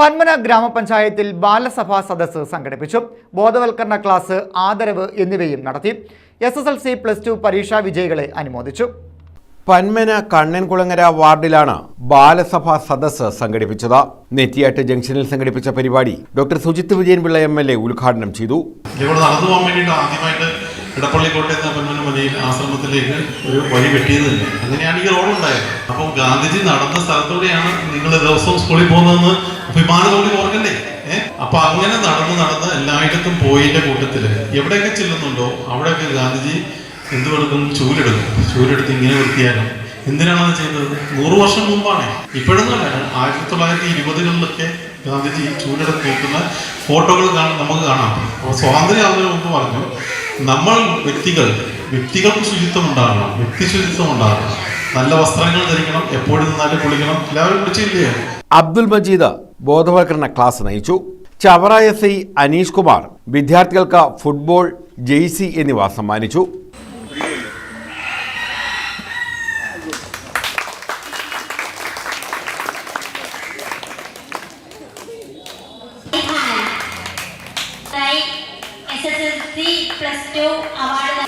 പന്മന ഗ്രാമപഞ്ചായത്തിൽ ബാലസഭാ സദസ്സ് സംഘടിപ്പിച്ചു. ബോധവൽക്കരണ ക്ലാസ്, ആദരവ് എന്നിവയും നടത്തി. SSLC +2 പരീക്ഷാ വിജയികളെ അനുമോദിച്ചു. പന്മന കണ്ണൻകുളങ്ങര വാർഡിലാണ് ബാലസഭാ സദസ്സ് സംഘടിപ്പിച്ചത്. നെറ്റിയാട്ട് ജംഗ്ഷനിൽ സംഘടിപ്പിച്ച പരിപാടി ഡോക്ടർ സുജിത് വിജയൻപിള്ള MLA ഉദ്ഘാടനം ചെയ്തു. ഇടപ്പള്ളി കോട്ടയത്ത് പന്മന മലയിൽ ആശ്രമത്തിലേക്ക് ഒരു വഴി വെട്ടിയത് തന്നെ അങ്ങനെയാണ് ഈ റോഡുണ്ടായത്. അപ്പം ഗാന്ധിജി നടന്ന സ്ഥലത്തൂടെയാണ് നിങ്ങൾ ദിവസവും സ്കൂളിൽ പോകുന്നതെന്ന് അഭിമാനത്തോടെ ഓർക്കണ്ടേ. അപ്പൊ അങ്ങനെ നടന്ന് എല്ലായിടത്തും പോയിന്റെ കൂട്ടത്തില് എവിടെയൊക്കെ ചെല്ലുന്നുണ്ടോ അവിടെയൊക്കെ ഗാന്ധിജി എന്തുകൊടുക്കും? ചൂലെടുത്ത് ഇങ്ങനെ വൃത്തിയാക്കും. എന്തിനാണത് ചെയ്തത്? 100 വർഷം മുമ്പാണ്, ഇപ്പോഴൊന്നുമല്ല. 1920-കളിലൊക്കെ ഗാന്ധിജി ചൂലെടുത്ത് നോക്കുന്ന ഫോട്ടോകൾ നമുക്ക് കാണാം. അപ്പോൾ സ്വാതന്ത്ര്യമാകുന്നതിന് മുമ്പ് പറഞ്ഞു, നമ്മൾ വ്യക്തികൾക്ക് ശുചിത്വം ഉണ്ടാകണം, വ്യക്തി ശുചിത്വം ഉണ്ടാകണം, നല്ല വസ്ത്രങ്ങൾ ധരിക്കണം, എപ്പോഴും നിന്നാലും കുളിക്കണം. എല്ലാവരും കുളിച്ചില്ലേ? അബ്ദുൽ മജീദ് ബോധവൽക്കരണ ക്ലാസ് നയിച്ചു. ചവറ SI അനീഷ് കുമാർ വിദ്യാർത്ഥികൾക്ക് ഫുട്ബോൾ, ജെയ്സി എന്നിവ സമ്മാനിച്ചു. SSLC +2 award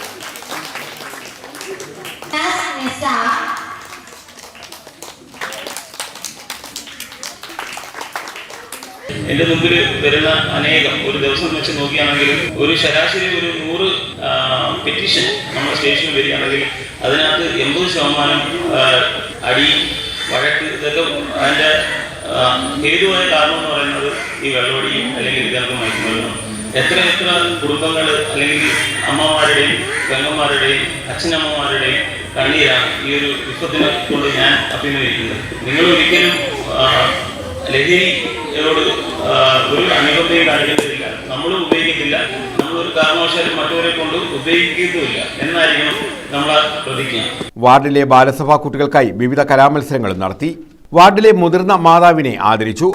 എൻ്റെ മുമ്പിൽ വരുന്ന അനേകം ഒരു ദിവസം വെച്ച് നോക്കുകയാണെങ്കിലും ഒരു ശരാശരി ഒരു 100 പെറ്റീഷൻ നമ്മുടെ സ്റ്റേഷനിൽ വരികയാണെങ്കിൽ അതിനകത്ത് 80% അടി, വഴക്ക്, ഇതൊക്കെ അതിൻ്റെ ഹേതുവായ കാരണം എന്ന് പറയുന്നത് ഈ വെള്ളമടിയും അല്ലെങ്കിൽ ഇതൊക്കെ മയക്കുമരുന്നും. എത്ര കുടുംബങ്ങൾ അല്ലെങ്കിൽ അമ്മമാരുടെയും പെങ്ങന്മാരുടെയും അച്ഛനമ്മമാരുടെയും കണ്ണീരാണ് ഈ ഒരു വിശ്വത്തിനെ കൊണ്ട് ഞാൻ അഭിമുഖീകരിക്കുന്നത്. നിങ്ങൾ ഒരിക്കലും ലഹരിയോട് ഒരു അനുബന്ധയും കാണിക്കുന്നില്ല, നമ്മളും ഉപയോഗിക്കത്തില്ല, നമ്മളൊരു കാരണവശാലും മറ്റവരെ കൊണ്ട് ഉപയോഗിക്കുകയുമില്ല എന്നായിരിക്കണം നമ്മൾ പ്രതിജ്ഞ. വാർഡിലെ ബാലസഭാ കുട്ടികൾക്കായി വിവിധ കലാമത്സരങ്ങളും നടത്തി. വാർഡിലെ മുതിർന്ന മാതാവിനെ ആദരിച്ചു.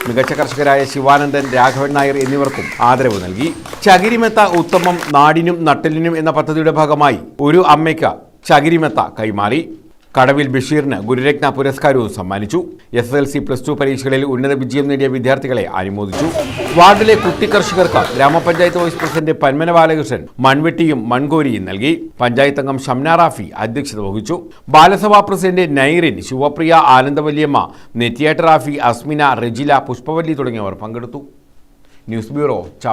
മികച്ച കർഷകരായ ശിവാനന്ദൻ, രാഘവൻ നായർ എന്നിവർക്കും ആദരവ് നൽകി. ചകിരിമെത്ത ഉത്തമം നാടിനും നട്ടലിനും എന്ന പദ്ധതിയുടെ ഭാഗമായി ഒരു അമ്മയ്ക്ക് ചകിരിമെത്ത കൈമാറി. കടവിൽ ബഷീറിന് ഗുരുരത്ന പുരസ്കാരവും സമ്മാനിച്ചു. SSLC +2 പരീക്ഷകളിൽ ഉന്നത വിജയം നേടിയ വിദ്യാർത്ഥികളെ അനുമോദിച്ചു. വാർഡിലെ കുട്ടി കർഷകർക്ക് ഗ്രാമപഞ്ചായത്ത് വൈസ് പ്രസിഡന്റ് പന്മന ബാലകൃഷ്ണൻ മൺവെട്ടിയും മൺകോരിയും നൽകി. പഞ്ചായത്ത് അംഗം ഷംന റാഫി അധ്യക്ഷത വഹിച്ചു. ബാലസഭാ പ്രസിഡന്റ് നൈറിൻ, ശിവപ്രിയ, ആനന്ദവല്യമ്മ, നെറ്റിയാട്ട് റാഫി, അസ്മിന, റെജില, പുഷ്പവല്ലി തുടങ്ങിയവർ പങ്കെടുത്തു. News bureau.